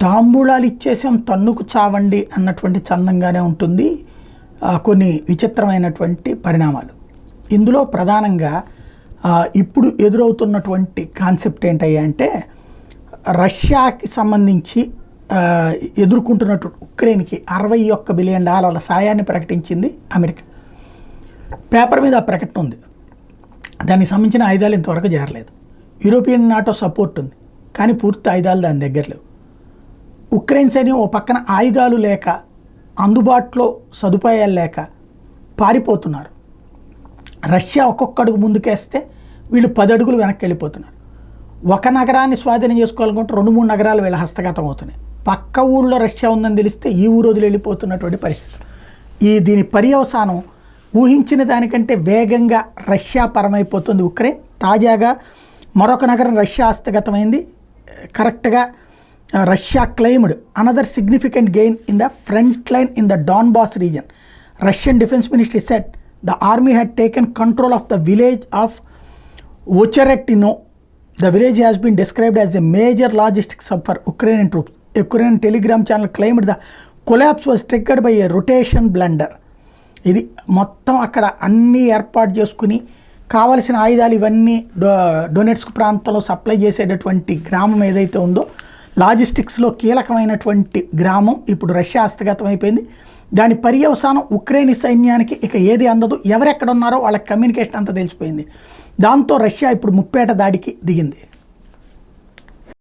తాంబూలాలు ఇచ్చేసాం తన్నుకు చావండి అన్నటువంటి చందంగానే ఉంటుంది కొన్ని విచిత్రమైనటువంటి పరిణామాలు. ఇందులో ప్రధానంగా ఇప్పుడు ఎదురవుతున్నటువంటి కాన్సెప్ట్ ఏంటయ్యా అంటే, రష్యాకి సంబంధించి ఎదుర్కొంటున్నట్టు ఉక్రెయిన్కి $61 బిలియన్ సాయాన్ని ప్రకటించింది అమెరికా. పేపర్ మీద ఆ ప్రకటన ఉంది, దానికి సంబంధించిన ఆయుధాలు ఇంతవరకు చేరలేదు. యూరోపియన్ నాటో సపోర్ట్ ఉంది, కానీ పూర్తి ఆయుధాలు దాని దగ్గర లేవు. ఉక్రెయిన్ సైన్యం ఓ పక్కన ఆయుధాలు లేక, అందుబాటులో సదుపాయాలు లేక పారిపోతున్నారు. రష్యా ఒక్కొక్క అడుగు ముందుకేస్తే వీళ్ళు 10 అడుగులు వెనక్కి వెళ్ళిపోతున్నారు. ఒక నగరాన్ని స్వాధీనం చేసుకోవాలనుకుంటే 2-3 నగరాలు వీళ్ళ హస్తగతం అవుతున్నాయి. పక్క ఊళ్ళో రష్యా ఉందని తెలిస్తే ఈ ఊరు వదిలి వెళ్ళిపోతున్నటువంటి పరిస్థితి. దీని పర్యవసానం ఊహించిన దానికంటే వేగంగా రష్యా పరమైపోతుంది ఉక్రెయిన్. తాజాగా మరొక నగరం రష్యా హస్తగతమైంది. కరెక్ట్గా Russia claimed another significant gain in the front line in the Donbas reason. Russian defence ministry set the army had taken control of the village of Ocheretino. The village has been described as a major logistics hub for Ukrainian troops. A Ukrainian telegram channel claimed the collapse was triggered by a rotation blunder. ఇది మొత్తం అక్కడ అన్నీ ఏర్పాటు చేసుకుని కావలసిన ఆయుధాలు ఇవన్నీ Donetsk ప్రాంతంలో సప్లై చేసేటటువంటి గ్రామం ఏదైతే ఉందో, లాజిస్టిక్స్లో కీలకమైనటువంటి గ్రామం ఇప్పుడు రష్యా హస్తగతం అయిపోయింది. దాని పర్యవసానం ఉక్రెయిన్ సైన్యానికి ఇక ఏది అందదు, ఎవరెక్కడ ఉన్నారో వాళ్ళకి కమ్యూనికేషన్ అంతా తెలిసిపోయింది. దాంతో రష్యా ఇప్పుడు ముప్పేట దాడికి దిగింది.